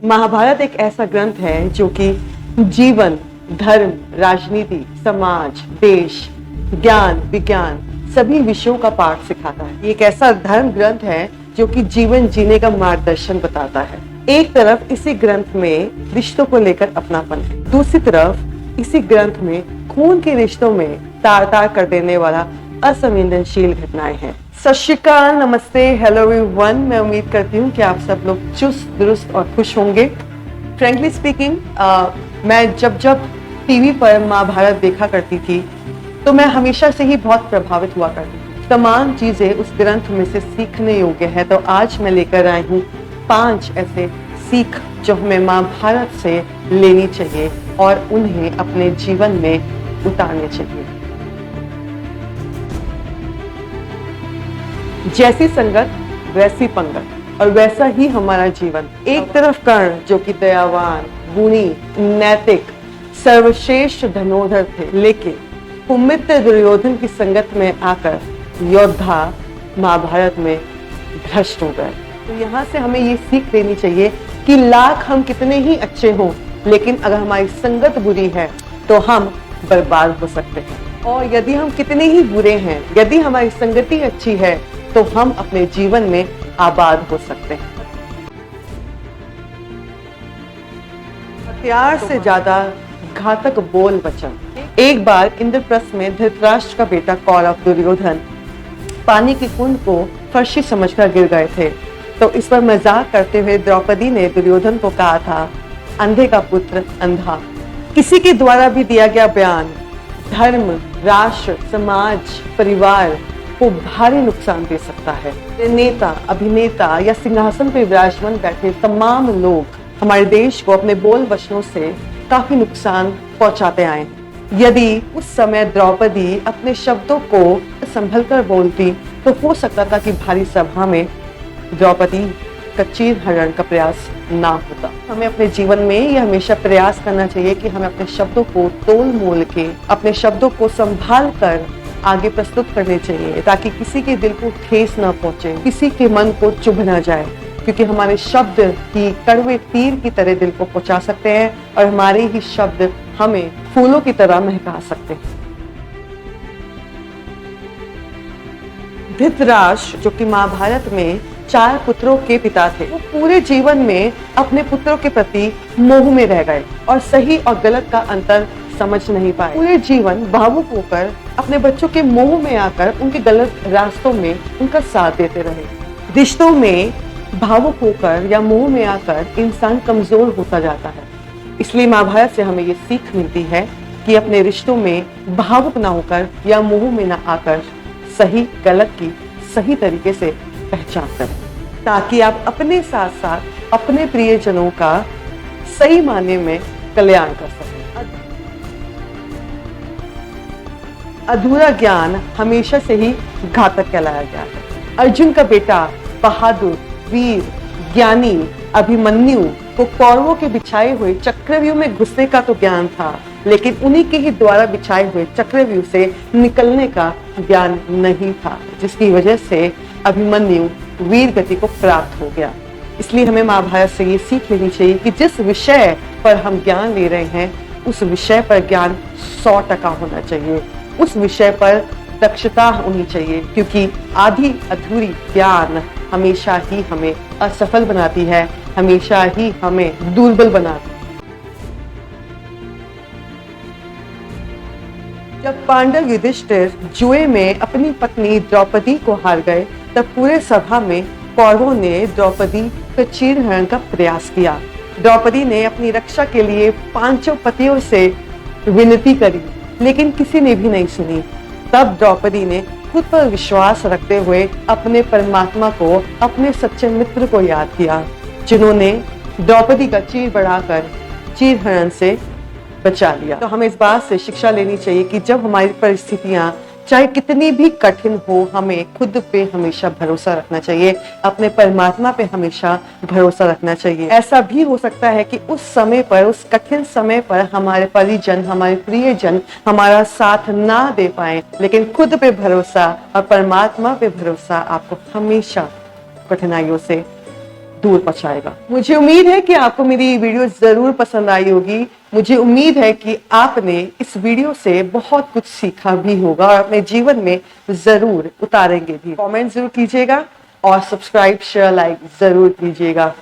महाभारत एक ऐसा ग्रंथ है जो कि जीवन, धर्म, राजनीति, समाज, देश, ज्ञान, विज्ञान सभी विषयों का पाठ सिखाता है। ये एक ऐसा धर्म ग्रंथ है जो कि जीवन जीने का मार्गदर्शन बताता है। एक तरफ इसी ग्रंथ में रिश्तों को लेकर अपनापन है, दूसरी तरफ इसी ग्रंथ में खून के रिश्तों में तार तार कर देने वाला असंवेदनशील घटनाएं हैं। सत श्री अकाल, नमस्ते, हेलो एवरीवन। मैं उम्मीद करती हूँ कि आप सब लोग चुस्त दुरुस्त और खुश होंगे। फ्रेंकली स्पीकिंग, मैं जब टीवी पर महाभारत देखा करती थी तो मैं हमेशा से ही बहुत प्रभावित हुआ करती थी। तमाम चीजें उस ग्रंथ में से सीखने योग्य है। तो आज मैं लेकर आई हूँ 5 ऐसे सीख जो हमें महाभारत से लेनी चाहिए और उन्हें अपने जीवन में उतारने चाहिए। जैसी संगत वैसी पंगत, और वैसा ही हमारा जीवन। एक तरफ कर्ण जो कि दयावान, गुणी, नैतिक, सर्वश्रेष्ठ धनुर्धर थे, लेकिन कुमित्र दुर्योधन की संगत में आकर योद्धा महाभारत में भ्रष्ट हो गए। तो यहाँ से हमें ये सीख लेनी चाहिए कि लाख हम कितने ही अच्छे हों, लेकिन अगर हमारी संगत बुरी है तो हम बर्बाद हो सकते हैं। और यदि हम कितने ही बुरे हैं, यदि हमारी संगति अच्छी है तो हम अपने जीवन में आबाद हो सकते हैं। हथियार से ज्यादा घातक बोल वचन। एक बार इंद्रप्रस्थ में धृतराष्ट्र का बेटा कौरव दुर्योधन पानी की कुंड को फर्शी समझकर गिर गए थे। तो इस पर मजाक करते हुए द्रौपदी ने दुर्योधन को कहा था, अंधे का पुत्र अंधा। किसी के द्वारा भी दिया गया बयान धर्म, राष्ट्र, समाज, परिवार को भारी नुकसान दे सकता है। नेता, अभिनेता या सिंहासन पर विराजमान बैठे तमाम लोग हमारे देश को अपने बोल वचनों से काफी नुकसान पहुंचाते आए हैं। यदि उस समय द्रौपदी अपने शब्दों को संभल कर बोलती तो हो सकता था कि भारी सभा में द्रौपदी का चीर हरण का प्रयास ना होता। हमें अपने जीवन में यह हमेशा प्रयास करना चाहिए कि हमें अपने शब्दों को तोल मोल के, अपने शब्दों को संभाल कर आगे प्रस्तुत करने चाहिए, ताकि किसी के दिल को ठेस न पहुंचे, किसी के मन को चुभ न जाए, क्योंकि हमारे शब्द ही कड़वे तीर की तरह दिल को पहुंचा सकते हैं और हमारे ही शब्द हमें फूलों की तरह महका सकते हैं। धृतराष्ट्र जो कि महाभारत में 4 पुत्रों के पिता थे, वो पूरे जीवन में अपने पुत्रों के प्रति मोह में रह गए और सही और गलत का अंतर समझ नहीं पाए। पूरे जीवन भावुक होकर अपने बच्चों के मोह में आकर उनके गलत रास्तों में उनका साथ देते रहे। रिश्तों में भावुक होकर या मोह में आकर इंसान कमजोर होता जाता है। इसलिए महाभारत से हमें ये सीख मिलती है कि अपने रिश्तों में भावुक ना होकर या मोह में ना आकर सही गलत की सही तरीके से पहचान करें, ताकि आप अपने साथ साथ अपने प्रियजनों का सही मायने में कल्याण कर सकें। अधूरा ज्ञान हमेशा से ही घातक कहलाया गया है। अर्जुन का बेटा बहादुर, वीर, ज्ञानी अभिमन्यु को कौरवों के बिछाए हुए चक्रव्यूह में घुसने का तो ज्ञान था, लेकिन उन्हीं के ही द्वारा बिछाए हुए चक्रव्यूह से निकलने का ज्ञान नहीं था, जिसकी वजह से अभिमन्यु वीर गति को प्राप्त हो गया। इसलिए हमें महाभारत से ये सीख लेनी चाहिए कि जिस विषय पर हम ज्ञान ले रहे हैं उस विषय पर ज्ञान 100% होना चाहिए, उस विषय पर दक्षता होनी चाहिए, क्योंकि आधी अधूरी ज्ञान हमेशा ही हमें असफल बनाती है, हमेशा ही हमें दुर्बल बनाती है। जब पांडव युधिष्ठिर जुए में अपनी पत्नी द्रौपदी को हार गए, तब पूरे सभा में कौरवों ने द्रौपदी का चीरहरण का प्रयास किया। द्रौपदी ने अपनी रक्षा के लिए 5 पतियों से विनती करी, लेकिन किसी ने भी नहीं सुनी। तब द्रौपदी ने खुद पर विश्वास रखते हुए अपने परमात्मा को, अपने सच्चे मित्र को याद किया, जिन्होंने द्रौपदी का चीर बढ़ाकर चीरहरण से बचा लिया। तो हमें इस बात से शिक्षा लेनी चाहिए कि जब हमारी परिस्थितियां चाहे कितनी भी कठिन हो, हमें खुद पे हमेशा भरोसा रखना चाहिए, अपने परमात्मा पे हमेशा भरोसा रखना चाहिए। ऐसा भी हो सकता है कि उस समय पर, उस कठिन समय पर हमारे परिजन, हमारे प्रियजन हमारा साथ ना दे पाए, लेकिन खुद पे भरोसा और परमात्मा पे भरोसा आपको हमेशा कठिनाइयों से दूर पहुंचाएगा। मुझे उम्मीद है कि आपको मेरी वीडियो जरूर पसंद आई होगी। मुझे उम्मीद है कि आपने इस वीडियो से बहुत कुछ सीखा भी होगा और अपने जीवन में जरूर उतारेंगे भी। कमेंट जरूर कीजिएगा और सब्सक्राइब शेयर लाइक जरूर कीजिएगा।